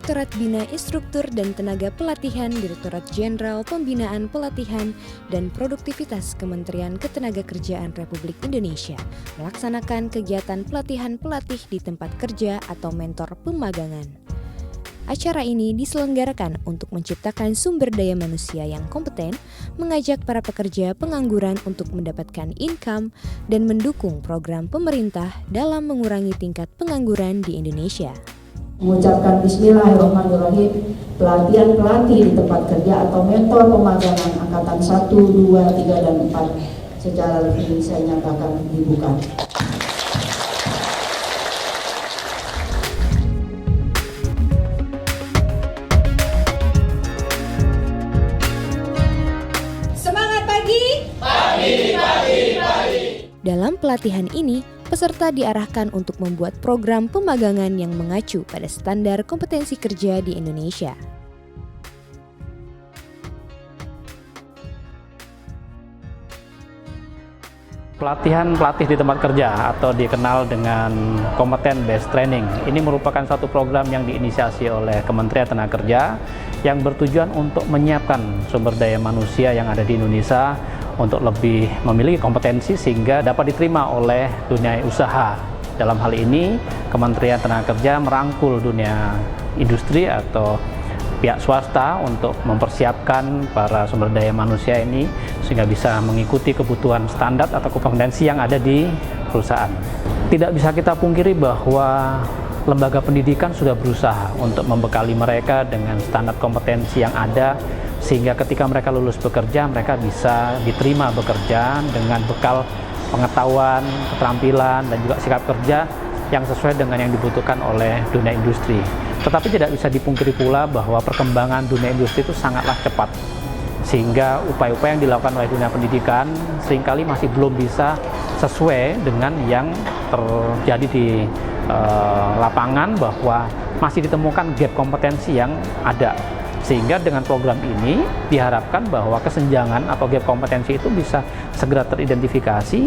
Direktorat Bina Instruktur dan Tenaga Pelatihan Direktorat Jenderal Pembinaan Pelatihan dan Produktivitas Kementerian Ketenagakerjaan Republik Indonesia melaksanakan kegiatan pelatihan pelatih di tempat kerja atau mentor pemagangan. Acara ini diselenggarakan untuk menciptakan sumber daya manusia yang kompeten, mengajak para pekerja pengangguran untuk mendapatkan income, dan mendukung program pemerintah dalam mengurangi tingkat pengangguran di Indonesia. Mengucapkan Bismillahirrahmanirrahim, pelatihan pelatih di tempat kerja atau mentor pemagangan angkatan 1, 2, 3, dan 4 secara resmi saya nyatakan dibuka. Semangat pagi! Pagi! Dalam pelatihan ini, peserta diarahkan untuk membuat program pemagangan yang mengacu pada standar kompetensi kerja di Indonesia. Pelatihan pelatih di tempat kerja atau dikenal dengan Kompeten Based Training ini merupakan satu program yang diinisiasi oleh Kementerian Tenagakerja yang bertujuan untuk menyiapkan sumber daya manusia yang ada di Indonesia untuk lebih memiliki kompetensi sehingga dapat diterima oleh dunia usaha. Dalam hal ini, Kementerian Tenagakerja merangkul dunia industri atau pihak swasta untuk mempersiapkan para sumber daya manusia ini sehingga bisa mengikuti kebutuhan standar atau kompetensi yang ada di perusahaan. Tidak bisa kita pungkiri bahwa lembaga pendidikan sudah berusaha untuk membekali mereka dengan standar kompetensi yang ada sehingga ketika mereka lulus bekerja, mereka bisa diterima bekerja dengan bekal pengetahuan, keterampilan, dan juga sikap kerja yang sesuai dengan yang dibutuhkan oleh dunia industri. Tetapi tidak bisa dipungkiri pula bahwa perkembangan dunia industri itu sangatlah cepat, sehingga upaya-upaya yang dilakukan oleh dunia pendidikan seringkali masih belum bisa sesuai dengan yang terjadi di lapangan, bahwa masih ditemukan gap kompetensi yang ada. Sehingga dengan program ini diharapkan bahwa kesenjangan atau gap kompetensi itu bisa segera teridentifikasi,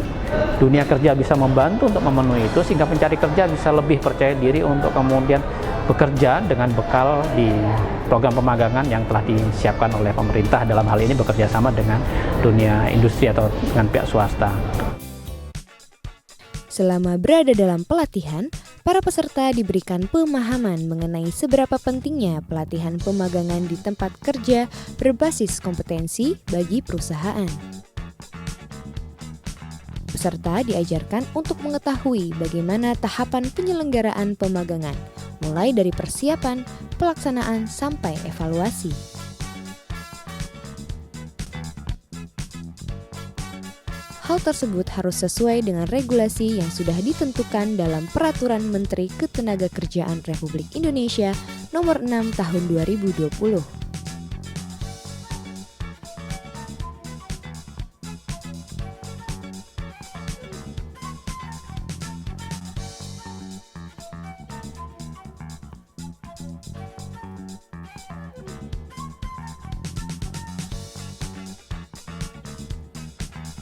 dunia kerja bisa membantu untuk memenuhi itu, sehingga pencari kerja bisa lebih percaya diri untuk kemudian bekerja dengan bekal di program pemagangan yang telah disiapkan oleh pemerintah, dalam hal ini bekerja sama dengan dunia industri atau dengan pihak swasta. Selama berada dalam pelatihan, para peserta diberikan pemahaman mengenai seberapa pentingnya pelatihan pemagangan di tempat kerja berbasis kompetensi bagi perusahaan. Peserta diajarkan untuk mengetahui bagaimana tahapan penyelenggaraan pemagangan, mulai dari persiapan, pelaksanaan, sampai evaluasi. Hal tersebut harus sesuai dengan regulasi yang sudah ditentukan dalam Peraturan Menteri Ketenagakerjaan Republik Indonesia Nomor 6 Tahun 2020.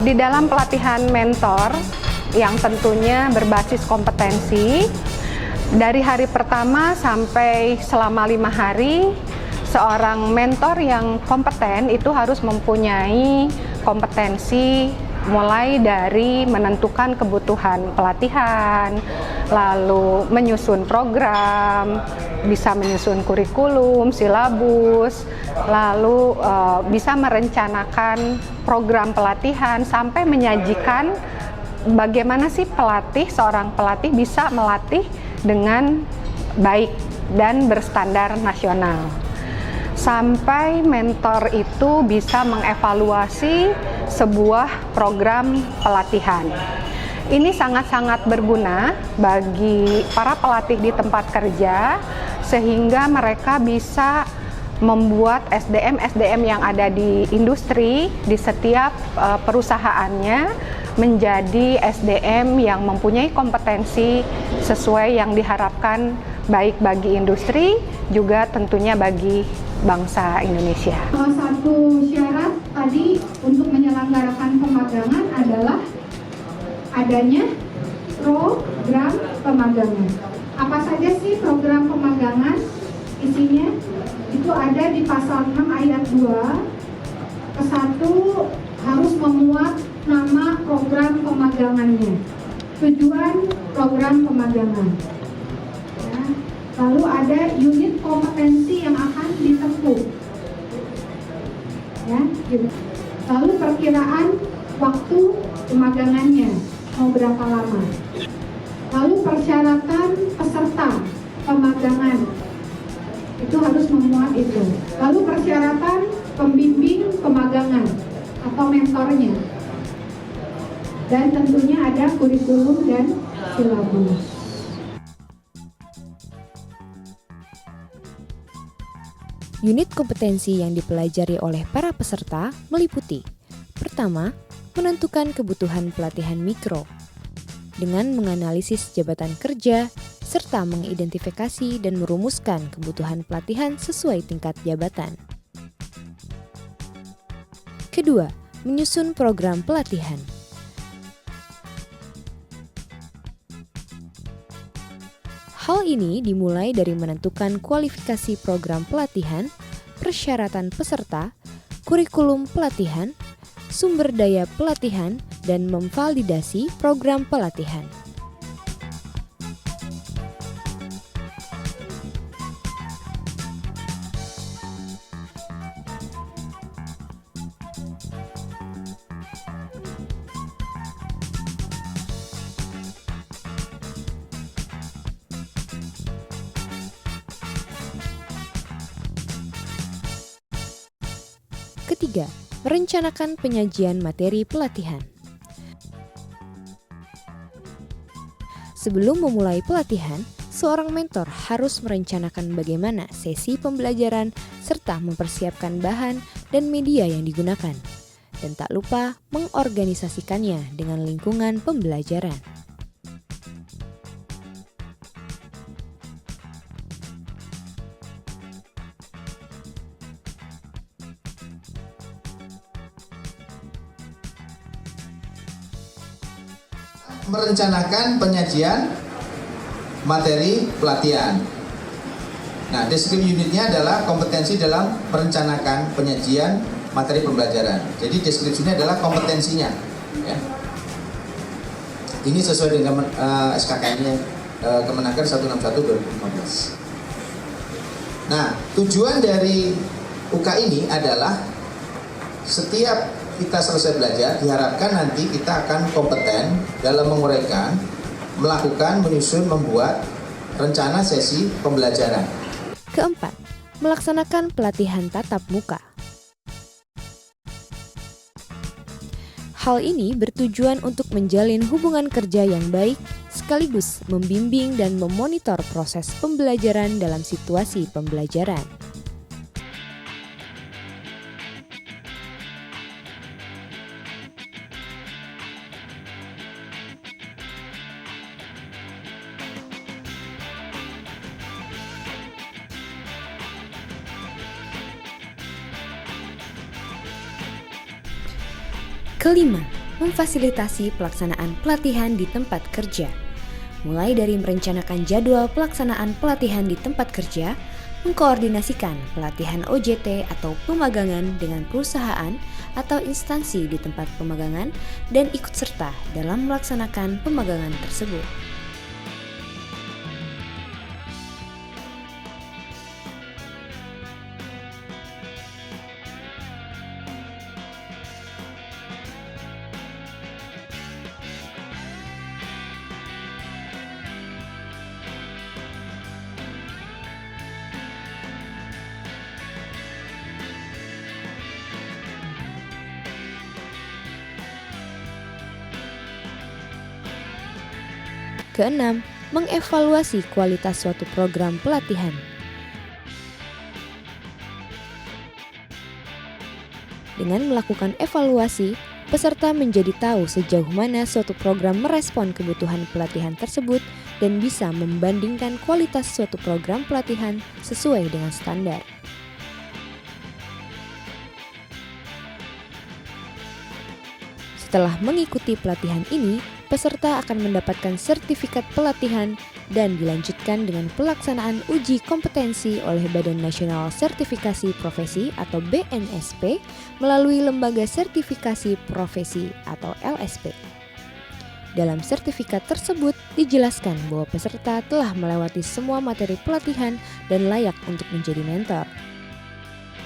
Di dalam pelatihan mentor yang tentunya berbasis kompetensi, dari hari pertama sampai selama 5 hari, seorang mentor yang kompeten itu harus mempunyai kompetensi mulai dari menentukan kebutuhan pelatihan, lalu menyusun program, bisa menyusun kurikulum, silabus, lalu bisa merencanakan program pelatihan sampai menyajikan bagaimana sih seorang pelatih bisa melatih dengan baik dan berstandar nasional. Sampai mentor itu bisa mengevaluasi sebuah program pelatihan. Ini sangat-sangat berguna bagi para pelatih di tempat kerja sehingga mereka bisa membuat SDM yang ada di industri, di setiap perusahaannya menjadi SDM yang mempunyai kompetensi sesuai yang diharapkan baik bagi industri juga tentunya bagi bangsa Indonesia. Salah satu syarat tadi untuk menyelenggarakan pemagangan adalah adanya program pemagangan. Apa saja sih program pemagangan? isinya itu ada di pasal 6 ayat 2. Ke-1 harus memuat nama program pemagangannya, tujuan program pemagangan. Ya. Lalu ada unit kompetensi yang akan ditempuh. Ya, gitu. Lalu perkiraan waktu pemagangannya mau berapa lama. Lalu persyaratan peserta pemagangan itu harus memuat itu. Lalu persyaratan pembimbing pemagangan atau mentornya. Dan tentunya ada kurikulum dan silabus. Unit kompetensi yang dipelajari oleh para peserta meliputi: pertama, menentukan kebutuhan pelatihan mikro dengan menganalisis jabatan kerja serta mengidentifikasi dan merumuskan kebutuhan pelatihan sesuai tingkat jabatan. Kedua, menyusun program pelatihan. Hal ini dimulai dari menentukan kualifikasi program pelatihan, persyaratan peserta, kurikulum pelatihan, sumber daya pelatihan, dan memvalidasi program pelatihan. Ketiga, merencanakan penyajian materi pelatihan. Sebelum memulai pelatihan, seorang mentor harus merencanakan bagaimana sesi pembelajaran serta mempersiapkan bahan dan media yang digunakan. Dan tak lupa mengorganisasikannya dengan lingkungan pembelajaran. Merencanakan penyajian materi pelatihan. Nah, deskripsi unitnya adalah kompetensi dalam merencanakan penyajian materi pembelajaran. Jadi deskripsinya adalah kompetensinya. Ya. Ini sesuai dengan SKKN-nya Kemenaker 161/2015. Nah, tujuan dari UK ini adalah setiap kita selesai belajar, diharapkan nanti kita akan kompeten dalam menguraikan, melakukan, menyusun, membuat rencana sesi pembelajaran. Keempat, melaksanakan pelatihan tatap muka. Hal ini bertujuan untuk menjalin hubungan kerja yang baik, sekaligus membimbing dan memonitor proses pembelajaran dalam situasi pembelajaran. Kelima, memfasilitasi pelaksanaan pelatihan di tempat kerja. Mulai dari merencanakan jadwal pelaksanaan pelatihan di tempat kerja, mengkoordinasikan pelatihan OJT atau pemagangan dengan perusahaan atau instansi di tempat pemagangan, dan ikut serta dalam melaksanakan pemagangan tersebut. Keenam, mengevaluasi kualitas suatu program pelatihan. Dengan melakukan evaluasi, peserta menjadi tahu sejauh mana suatu program merespon kebutuhan pelatihan tersebut dan bisa membandingkan kualitas suatu program pelatihan sesuai dengan standar. Setelah mengikuti pelatihan ini, peserta akan mendapatkan sertifikat pelatihan dan dilanjutkan dengan pelaksanaan uji kompetensi oleh Badan Nasional Sertifikasi Profesi atau BNSP melalui Lembaga Sertifikasi Profesi atau LSP. Dalam sertifikat tersebut dijelaskan bahwa peserta telah melewati semua materi pelatihan dan layak untuk menjadi mentor.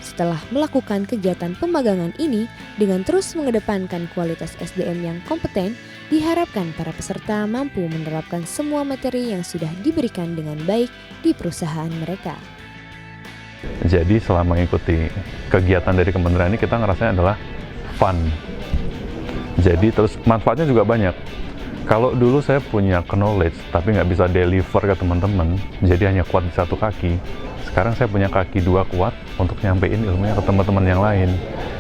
Setelah melakukan kegiatan pemagangan ini, dengan terus mengedepankan kualitas SDM yang kompeten, diharapkan para peserta mampu menerapkan semua materi yang sudah diberikan dengan baik di perusahaan mereka. Jadi selama mengikuti kegiatan dari kementerian ini kita ngerasanya adalah fun. Jadi terus manfaatnya juga banyak. Kalau dulu saya punya knowledge tapi nggak bisa deliver ke teman-teman, jadi hanya kuat di satu kaki. Sekarang saya punya kaki dua kuat untuk nyampein ilmunya ke teman-teman yang lain.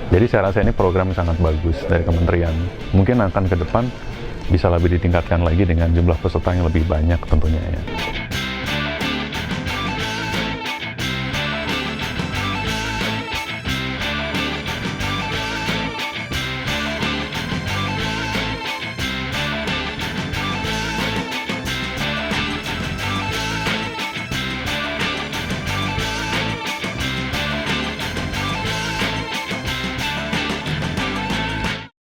Jadi saya rasa ini program yang sangat bagus dari kementerian. Mungkin akan ke depan bisa lebih ditingkatkan lagi dengan jumlah peserta yang lebih banyak tentunya ya.